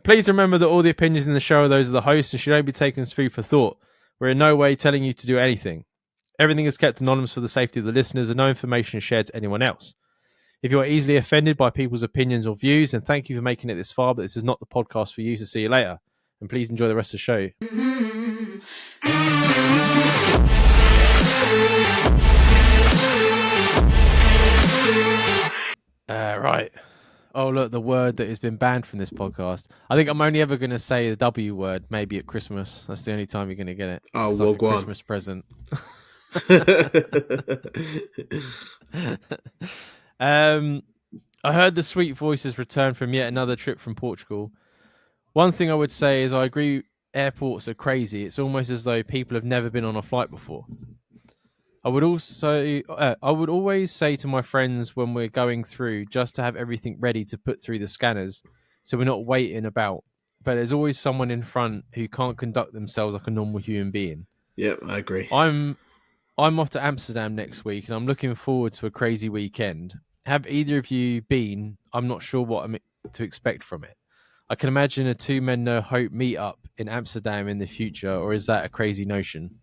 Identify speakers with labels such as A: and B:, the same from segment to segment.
A: Please remember that all the opinions in the show are those of the host and should only be taken as food for thought. We're in no way telling you to do anything. Everything is kept anonymous for the safety of the listeners and no information is shared to anyone else. If you are easily offended by people's opinions or views, then thank you for making it this far, but this is not the podcast for you, so see you later. And please enjoy the rest of the show. Right. Oh, look, the word that has been banned from this podcast. I think I'm only ever going to say the W word, maybe at Christmas. That's the only time you're going to get it.
B: Oh,
A: it's like a Christmas present. I heard the sweet voices return from yet another trip from Portugal. One thing I would say is I agree airports are crazy. It's almost as though people have never been on a flight before. I would always say to my friends when we're going through just to have everything ready to put through the scanners so we're not waiting about. But there's always someone in front who can't conduct themselves like a normal human being.
B: Yep, I agree.
A: I'm off to Amsterdam next week and I'm looking forward to a crazy weekend. Have either of you been? I'm not sure what I'm to expect from it. I can imagine a two men no hope meetup in Amsterdam in the future, or is that a crazy notion?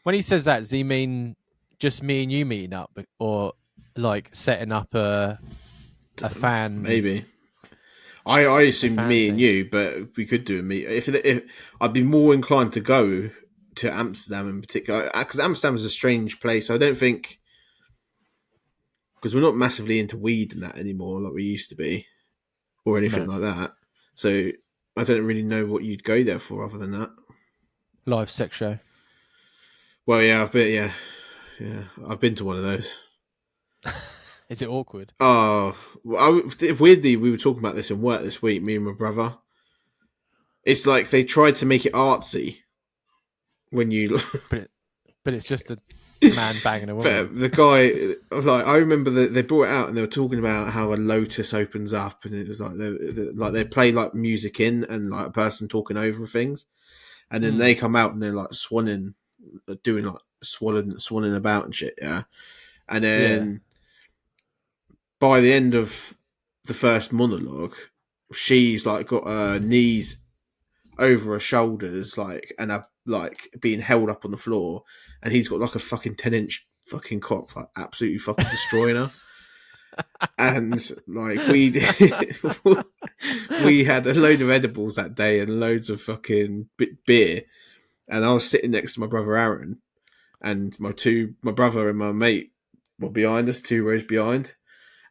A: When he says that, does he mean just me and you meeting up, or like setting up a fan?
B: Maybe. I assume me and you, but we could do a meet. If I'd be more inclined to go to Amsterdam in particular, because Amsterdam is a strange place. I don't think, because we're not massively into weed and that anymore, like we used to be, or anything like that. So I don't really know what you'd go there for other than that.
A: Live sex show.
B: Well, yeah, I've been to one of those.
A: Is it awkward?
B: Oh, weirdly, we were talking about this in work this week, me and my brother. It's like they tried to make it artsy when you...
A: but it's just a man banging a woman.
B: The guy, like, I remember that they brought it out and they were talking about how a lotus opens up, and it was like they play like music in and like a person talking over things, and then they come out and they're like swanning, doing like swanning about and shit, yeah. And then by the end of the first monologue, she's like got her knees over her shoulders, like, and like being held up on the floor, and he's got like a fucking 10-inch fucking cock, like absolutely fucking destroying her. And like we had a load of edibles that day and loads of fucking beer, and I was sitting next to my brother Aaron, and my brother and my mate were behind us, 2 rows behind,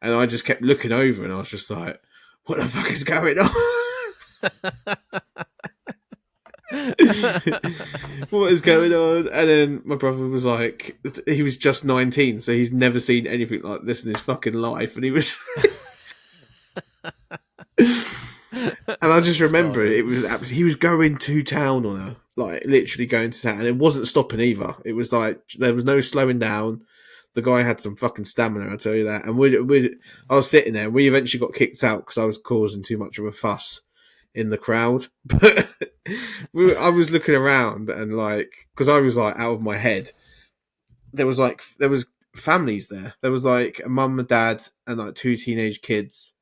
B: and I just kept looking over, and I was just like, "What the fuck is going on?" What is going on? And then my brother was like, he was just 19, so he's never seen anything like this in his fucking life, and he was and I just remember it was he was going to town on her, like literally going to town, and it wasn't stopping either. It was like there was no slowing down. The guy had some fucking stamina, I'll tell you that. And I was sitting there. We eventually got kicked out because I was causing too much of a fuss in the crowd. But I was looking around and like, because I was like out of my head. There was families there. There was like a mum and dad and like 2 teenage kids.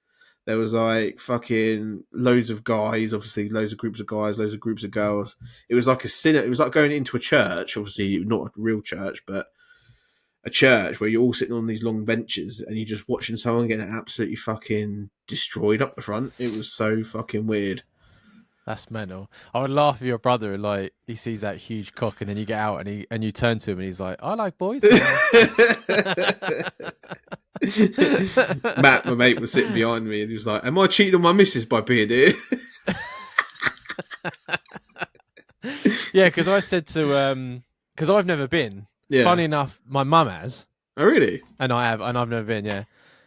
B: There was like fucking loads of guys, obviously loads of groups of guys, loads of groups of girls. It was like it was like going into a church, obviously not a real church, but a church where you're all sitting on these long benches and you're just watching someone getting absolutely fucking destroyed up the front. It was so fucking weird.
A: That's mental. I would laugh if your brother, like, he sees that huge cock and then you get out and you turn to him and he's like, I like boys.
B: Matt, my mate, was sitting behind me and he was like, am I cheating on my missus by being here?
A: Yeah, because I said to, because I've never been. Yeah. Funny enough, my mum has.
B: Oh, really?
A: And I have, and I've never been, yeah.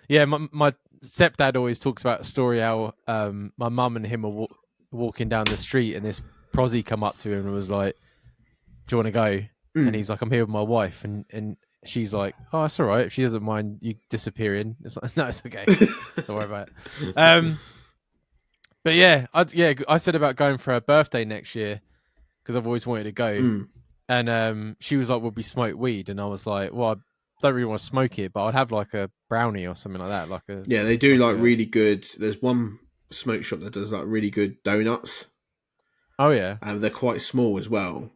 A: Yeah, my stepdad always talks about a story how my mum and him are walking down the street and this prosy come up to him and was like, do you want to go? And he's like, I'm here with my wife. And she's like, oh, that's all right. She doesn't mind you disappearing. It's like, no, it's okay. Don't worry about it. But yeah, I said about going for her birthday next year because I've always wanted to go. And she was like, "Will we smoke weed?" And I was like, "Well, I don't really want to smoke it, but I'd have like a brownie or something like that." They do
B: like really good. There's one smoke shop that does like really good donuts,
A: Oh yeah.
B: and they're quite small as well.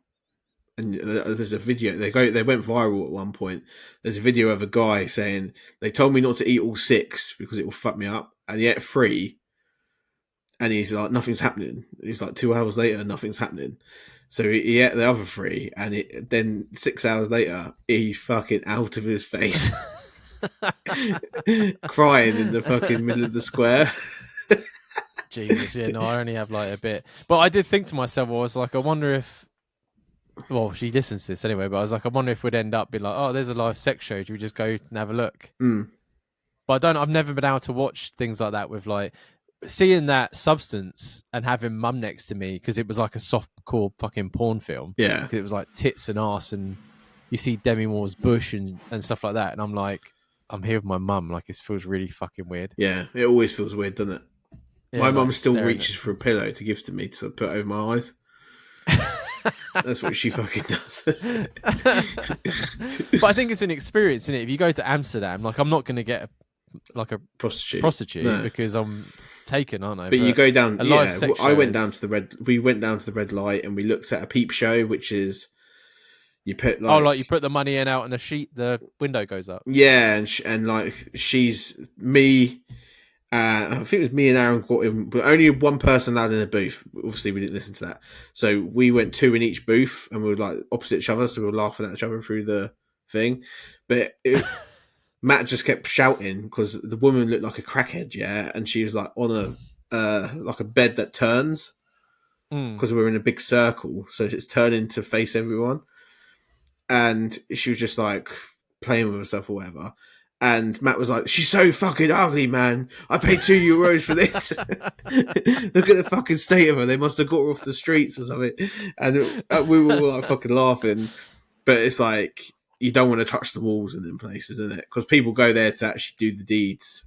B: And there's a video they went viral at one point. There's a video of a guy saying they told me not to eat all 6 because it will fuck me up, and he ate 3, and he's like nothing's happening. He's like 2 hours later, nothing's happening. So he ate the other 3, and then 6 hours later, he's fucking out of his face, crying in the fucking middle of the square.
A: Jesus, yeah, no, I only have like a bit. But I did think to myself, I was like, I wonder if, well, she listens to this anyway, but I was like, I wonder if we'd end up being like, oh, there's a live sex show. Do we just go and have a look?
B: Mm.
A: But I've never been able to watch things like that with like, seeing that substance and having mum next to me, because it was like a soft-core fucking porn film.
B: Yeah.
A: 'Cause it was like tits and ass, and you see Demi Moore's bush and stuff like that. And I'm like, I'm here with my mum. Like, it feels really fucking weird.
B: Yeah, it always feels weird, doesn't it?
A: Yeah,
B: My
A: like
B: mum still
A: staring
B: reaches for a pillow to give to me to put over my eyes. That's what she fucking does.
A: But I think it's an experience, isn't it? If you go to Amsterdam, like, I'm not going to get a prostitute
B: No.
A: because I'm taken, aren't I?
B: But you go down.
A: a live
B: Yeah,
A: sex
B: I
A: show
B: went
A: is-
B: down to the red. We went down to the red light and we looked at a peep show, which is you put like,
A: oh, like you put the money in out and the window goes up.
B: yeah, and like she's me. I think it was me and Aaron got in, but only one person allowed in the booth. Obviously, we didn't listen to that, so we went 2 in each booth, and we were like opposite each other, so we were laughing at each other through the thing. But Matt just kept shouting because the woman looked like a crackhead, yeah, and she was like on a bed that turns because we're in a big circle, so it's turning to face everyone, and she was just like playing with herself or whatever. And Matt was like, "She's so fucking ugly, man. I paid €2 for this. Look at the fucking state of her. They must have got her off the streets or something." And we were all like fucking laughing. But it's like, you don't want to touch the walls in them places, isn't it? Because people go there to actually do the deeds.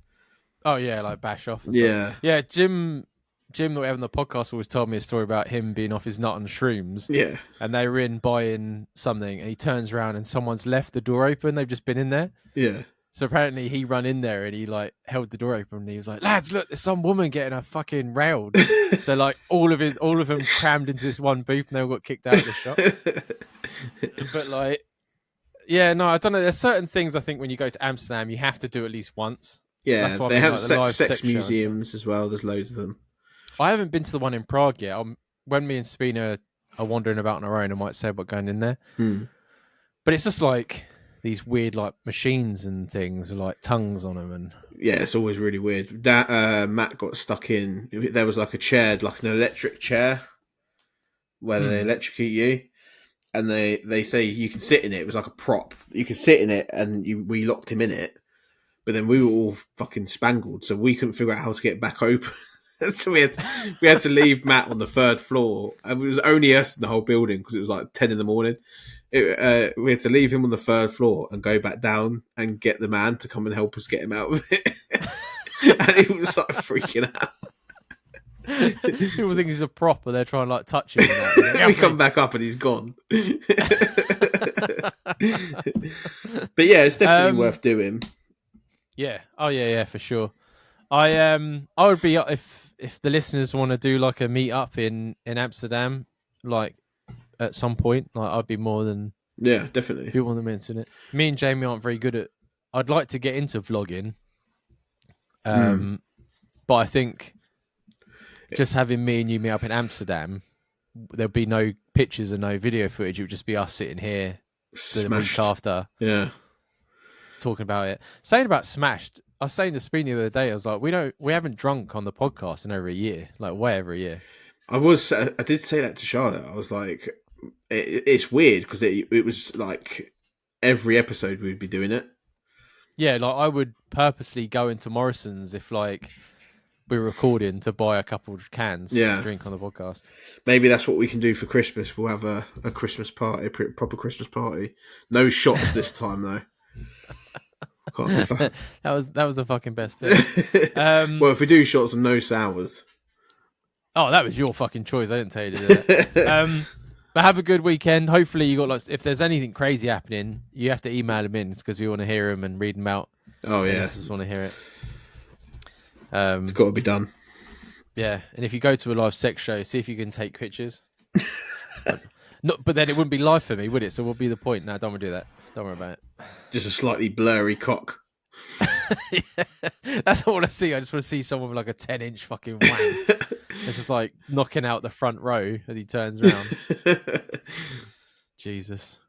A: Oh yeah, like bash off. And
B: Yeah.
A: stuff. Yeah. Jim that we have on the podcast always told me a story about him being off his nut on shrooms.
B: Yeah.
A: And they were in buying something, and he turns around and someone's left the door open. They've just been in there.
B: Yeah.
A: So apparently he run in there and he like held the door open and he was like, "Lads, look, there's some woman getting her fucking railed." So like all of them crammed into this one booth and they all got kicked out of the shop. But like, yeah, no, I don't know. There's certain things I think when you go to Amsterdam, you have to do at least once.
B: Yeah.
A: That's what
B: They
A: I mean,
B: have
A: like the live
B: sex
A: sex shows.
B: museums as well. There's loads of them.
A: I haven't been to the one in Prague yet. When me and Spina are wandering about on our own, I might say about going in there. But it's just like these weird like machines and things with like tongues on them, and
B: yeah, it's always really weird. That Matt got stuck in. There was like a chair, like an electric chair, where they electrocute you, and they say you can sit in it. It was like a prop. You could sit in it, and we locked him in it. But then we were all fucking spangled, so we couldn't figure out how to get back open. So we had to leave Matt on the 3rd floor, and it was only us in the whole building because it was like 10 in the morning. We had to leave him on the 3rd floor and go back down and get the man to come and help us get him out of it. And he was like freaking out.
A: people think he's a prop and they're trying to like touch him. And
B: We come back up and he's gone. But yeah, it's definitely worth doing.
A: Yeah. Oh yeah, for sure. I would be if the listeners want to do like a meet up in Amsterdam, like at some point, like I'd be more than
B: definitely.
A: be more than into it. Me and Jamie aren't very good at. I'd like to get into vlogging, but I think just having me and you meet up in Amsterdam, there'll be no pictures and no video footage. It would just be us sitting here the week after, talking about it. Saying about Smashed, I was saying to Spin the other day, I was like, we haven't drunk on the podcast in over a year, like way over a year. I
B: did say that to Charlotte. I was like, it's weird because it was like every episode we'd be doing it.
A: Yeah, like I would purposely go into Morrison's if like we were recording to buy a couple of cans to drink on the podcast. Maybe
B: that's what we can do for Christmas. We'll have a Christmas party, a proper Christmas party. No shots this time though.
A: That was the fucking best bit.
B: Well, if we do shots and no sours.
A: Oh, that was your fucking choice. I didn't tell you to do that. But have a good weekend. Hopefully you got if there's anything crazy happening, you have to email them in because we want to hear them and read them out.
B: Oh yeah,
A: just want to hear it.
B: It's got to be done.
A: Yeah, and if you go to a live sex show, see if you can take pictures. But then it wouldn't be live for me, would it? So what would be the point? No, don't want to do that. Don't worry about
B: Just a slightly blurry cock.
A: it. Yeah, that's what I want to see. I just want to see someone with like a 10-inch fucking wang. It's just like knocking out the front row as he turns around. Jesus.